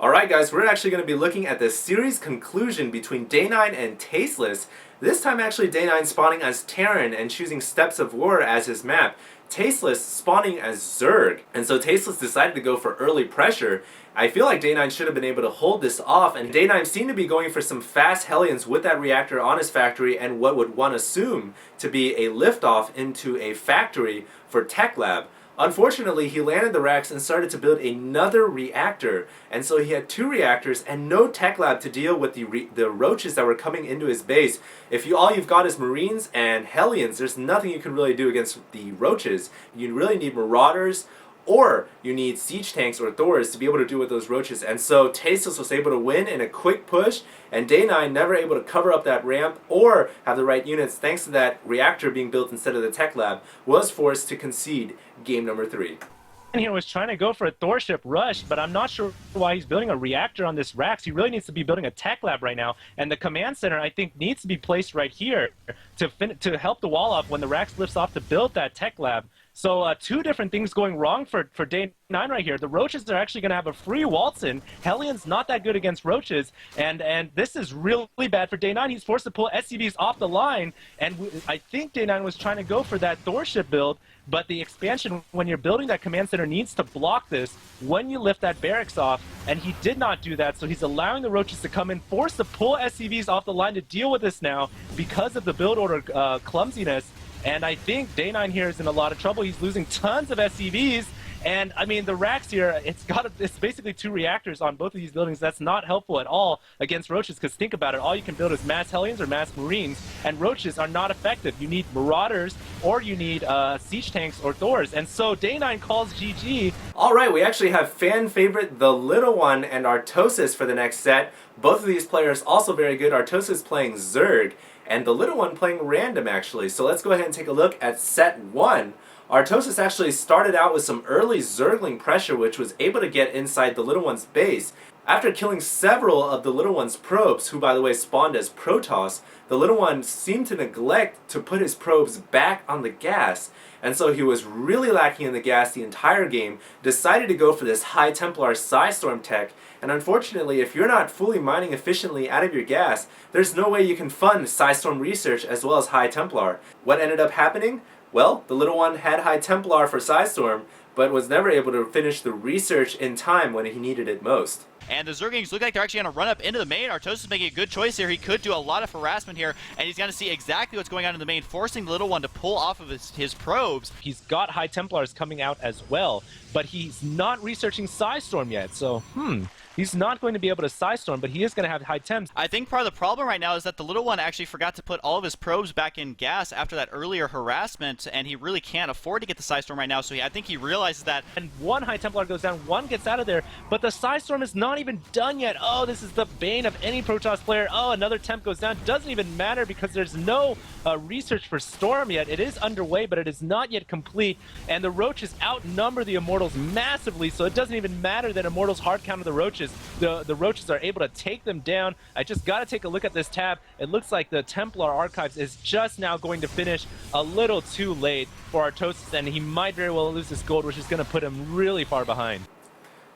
Alright guys, we're actually going to be looking at the series conclusion between Day 9 and Tasteless. This time actually Day 9 spawning as Terran and choosing Steps of War as his map. Tasteless spawning as Zerg. And so Tasteless decided to go for early pressure. I feel like Day 9 should have been able to hold this off, and Day 9 seemed to be going for some fast Hellions with that reactor on his factory and what would one assume to be a liftoff into a factory for Tech Lab. Unfortunately, he landed the racks and started to build another reactor, and so he had two reactors and no tech lab to deal with the roaches that were coming into his base. If all you've got is Marines and Hellions, there's nothing you can really do against the roaches. You really need Marauders, or you need siege tanks or Thors to be able to do with those roaches. And so Tasteless was able to win in a quick push, and Day 9 never able to cover up that ramp or have the right units thanks to that reactor being built instead of the tech lab, was forced to concede game number 3. Here was trying to go for a Thor ship rush, but I'm not sure why he's building a reactor on this Rax. He really needs to be building a tech lab right now, and the command center I think needs to be placed right here to help the wall off when the Rax lifts off to build that tech lab. So two different things going wrong for Day 9 right here. The roaches are actually going to have a free waltz in. Hellion's not that good against roaches, and this is really bad for Day 9. He's forced to pull SCVs off the line, and I think Day 9 was trying to go for that Thor ship build, but the expansion, when you're building that command center, needs to block this when you lift that barracks off, and he did not do that, so he's allowing the roaches to come in, forced to pull SCVs off the line to deal with this now because of the build order clumsiness. And I think Day 9 here is in a lot of trouble. He's losing tons of SCVs. And, I mean, the racks here, it's basically two reactors on both of these buildings. That's not helpful at all against roaches, because think about it. All you can build is mass Hellions or mass Marines, and roaches are not effective. You need Marauders, or you need siege tanks or Thors. And so Day 9 calls GG. Alright, we actually have fan favorite The Little One and Artosis for the next set. Both of these players also very good. Artosis playing Zerg, and The Little One playing random, actually. So let's go ahead and take a look at set 1. Artosis actually started out with some early Zergling pressure, which was able to get inside the Little One's base. After killing several of the Little One's probes, who by the way spawned as Protoss, the Little One seemed to neglect to put his probes back on the gas, and so he was really lacking in the gas the entire game, decided to go for this High Templar Psystorm tech, and unfortunately if you're not fully mining efficiently out of your gas, there's no way you can fund Psystorm research as well as High Templar. What ended up happening? Well, the Little One had High Templar for Psystorm, but was never able to finish the research in time when he needed it most. And the Zerglings look like they're actually going to run up into the main. Artosis is making a good choice here. He could do a lot of harassment here, and he's going to see exactly what's going on in the main, forcing the Little One to pull off of his probes. He's got High Templars coming out as well, but he's not researching Psystorm yet, so he's not going to be able to Psystorm, but he is going to have high temps. I think part of the problem right now is that the Little One actually forgot to put all of his probes back in gas after that earlier harassment, and he really can't afford to get the Psystorm right now, so I think he realizes that. And one High Templar goes down, one gets out of there, but the Psystorm is not even done yet. Oh, this is the bane of any Protoss player. Oh, another temp goes down. Doesn't even matter because there's no research for Storm yet. It is underway, but it is not yet complete, and the Roaches outnumber the Immortals massively, so it doesn't even matter that Immortals hard counter the Roaches. The Roaches are able to take them down. I just got to take a look at this tab. It looks like the Templar Archives is just now going to finish a little too late for Artosis, and he might very well lose this gold, which is going to put him really far behind.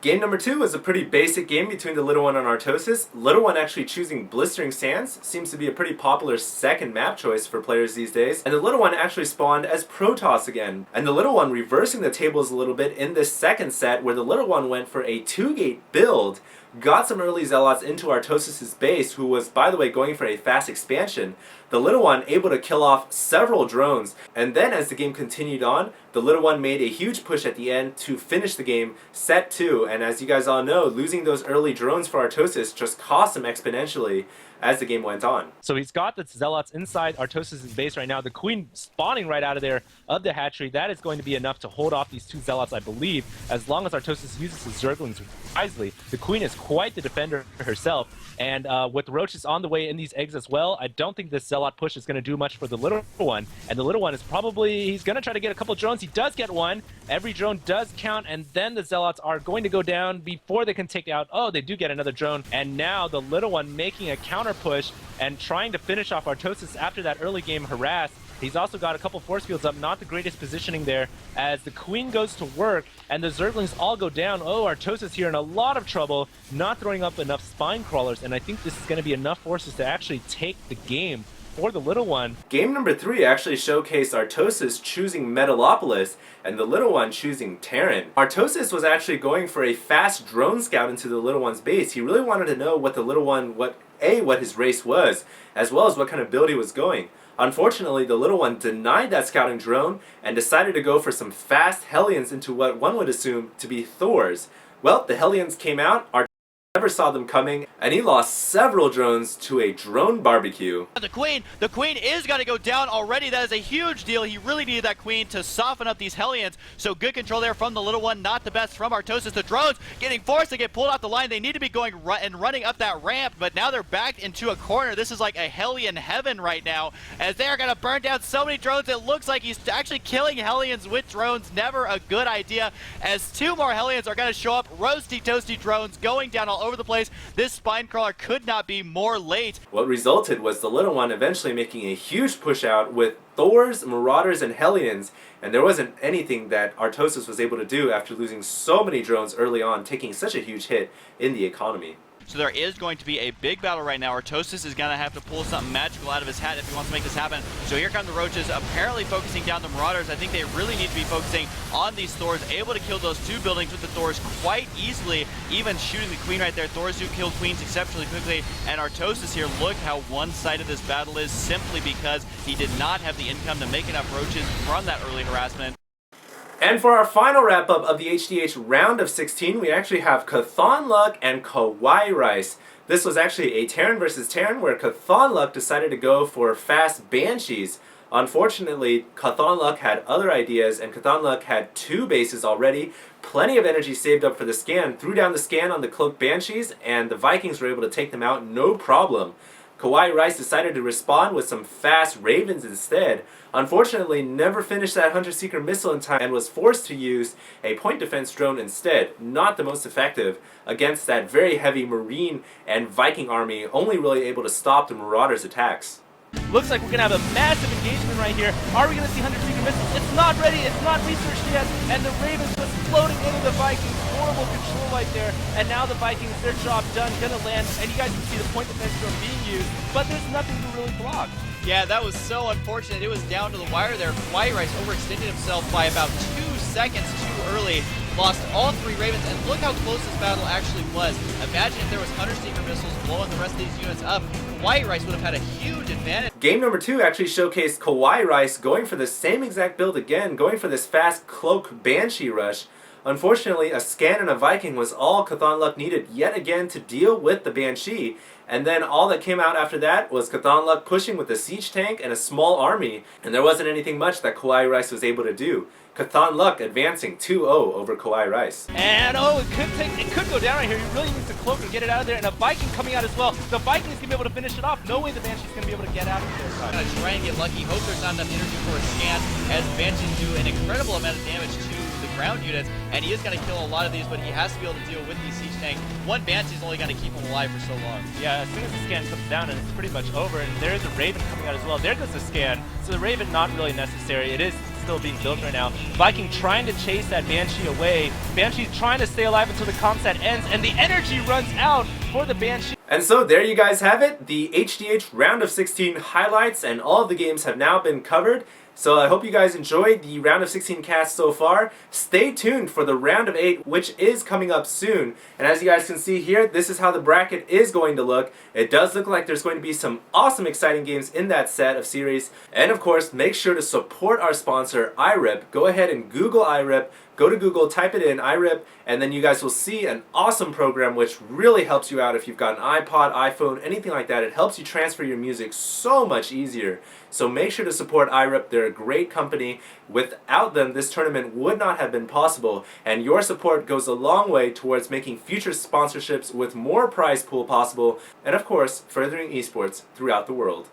Game number 2 was a pretty basic game between the Little One and Artosis. Little One actually choosing Blistering Sands, seems to be a pretty popular second map choice for players these days. And the Little One actually spawned as Protoss again. And the Little One reversing the tables a little bit in this second set, where the Little One went for a 2-gate build, got some early Zealots into Artosis' base, who was, by the way, going for a fast expansion. The Little One able to kill off several drones, and then as the game continued on, the Little One made a huge push at the end to finish the game, set 2, and as you guys all know, losing those early drones for Artosis just cost him exponentially as the game went on. So he's got the Zealots inside Artosis' base right now. The Queen spawning right out of there of the hatchery. That is going to be enough to hold off these two Zealots, I believe, as long as Artosis uses his Zerglings wisely. The Queen is quite the defender herself, and with the Roaches on the way in these eggs as well, I don't think this Zealot push is going to do much for the Little One. And the Little One is probably, he's going to try to get a couple drones. He does get one. Every drone does count, and then the Zealots are going to go down before they can take out, oh, they do get another drone. And now the Little One making a counter push and trying to finish off Artosis after that early game harass. He's also got a couple force fields up, not the greatest positioning there, as the queen goes to work and the zerglings all go down. Oh, Artosis here in a lot of trouble, not throwing up enough spine crawlers, and I think this is going to be enough forces to actually take the game for the little one. Game number 3 actually showcased Artosis choosing Metalopolis and the little one choosing Terran. Artosis was actually going for a fast drone scout into the little one's base. He really wanted to know what the little one, what his race was, as well as what kind of build he was going. Unfortunately, the little one denied that scouting drone and decided to go for some fast Hellions into what one would assume to be Thors. Well, the Hellions came out, Artosis never saw them coming, and he lost several drones to a drone barbecue. The queen is going to go down already. That is a huge deal. He really needed that queen to soften up these Hellions. So good control there from the little one. Not the best from Artosis. The drones getting forced to get pulled off the line. They need to be going and running up that ramp, but now they're backed into a corner. This is like a Hellion heaven right now, as they are going to burn down so many drones. It looks like he's actually killing Hellions with drones. Never a good idea, as 2 more Hellions are going to show up. Roasty toasty drones going down all over the place. This spine crawler could not be more late. What resulted was the little one eventually making a huge push out with Thors, Marauders, and Hellions, and there wasn't anything that Artosis was able to do after losing so many drones early on, taking such a huge hit in the economy. So there is going to be a big battle right now. Artosis is going to have to pull something magical out of his hat if he wants to make this happen. So here come the Roaches, apparently focusing down the Marauders. I think they really need to be focusing on these Thors, able to kill those 2 buildings with the Thors quite easily, even shooting the Queen right there. Thors do kill Queens exceptionally quickly, and Artosis here, look how one-sided this battle is, simply because he did not have the income to make enough Roaches from that early harassment. And for our final wrap-up of the HDH round of 16, we actually have Chthon Luck and Kawaii Rice. This was actually a Terran versus Terran, where Chthon Luck decided to go for fast Banshees. Unfortunately, Chthon Luck had other ideas, and Chthon Luck had 2 bases already, plenty of energy saved up for the scan, threw down the scan on the Cloaked Banshees, and the Vikings were able to take them out no problem. Kawaii Rice decided to respond with some fast Ravens instead. Unfortunately, never finished that Hunter-Seeker missile in time and was forced to use a point defense drone instead. Not the most effective against that very heavy Marine and Viking army, only really able to stop the Marauders' attacks. Looks like we're going to have a massive engagement right here. Are we going to see Hunter-Seeker missiles? It's not ready. It's not researched yet. And the Ravens just floating into the Vikings. Horrible control right there. And now the Vikings, their job done, going to land. And you guys can see the point defense drone being used. But there's nothing to really block. Yeah, that was so unfortunate. It was down to the wire there. Kawaii Rice overextended himself by about 2 seconds too early. Lost all 3 Ravens, and look how close this battle actually was. Imagine if there was Hunter-Seeker missiles blowing the rest of these units up. Kawaii Rice would have had a huge advantage. Game number 2 actually showcased Kawaii Rice going for the same exact build again, going for this fast Cloak Banshee rush. Unfortunately, a scan and a Viking was all Chthon Luck needed yet again to deal with the Banshee, and then all that came out after that was Chthon Luck pushing with a siege tank and a small army, and there wasn't anything much that Kawaii Rice was able to do. Chthon Luck advancing 2-0 over Kawaii Rice. And it could go down right here. He really needs to cloak to get it out of there, and a Viking coming out as well. The Viking's gonna be able to finish it off. No way the Banshee's gonna be able to get out of there. Gonna try and get lucky. Hope there's not enough energy for a scan, as Banshees do an incredible amount of damage to the ground units, and he is going to kill a lot of these, but he has to be able to deal with these siege tanks. One Banshee's only going to keep him alive for so long. Yeah, as soon as the scan comes down, and it's pretty much over, and there is a Raven coming out as well. There goes the scan. So the Raven not really necessary. It is still being built right now. Viking trying to chase that Banshee away. Banshee's trying to stay alive until the comsat ends, and the energy runs out for the Banshee. And so there you guys have it. The HDH round of 16 highlights and all of the games have now been covered. So I hope you guys enjoyed the round of 16 cast so far. Stay tuned for the round of 8, which is coming up soon. And as you guys can see here, this is how the bracket is going to look. It does look like there's going to be some awesome, exciting games in that set of series. And of course, make sure to support our sponsor, iRip. Go ahead and Google iRip. Go to Google, type it in, iRip, and then you guys will see an awesome program which really helps you out if you've got an iPod, iPhone, anything like that. It helps you transfer your music so much easier. So make sure to support iRip. They're a great company. Without them, this tournament would not have been possible, and your support goes a long way towards making future sponsorships with more prize pool possible, and of course, furthering esports throughout the world.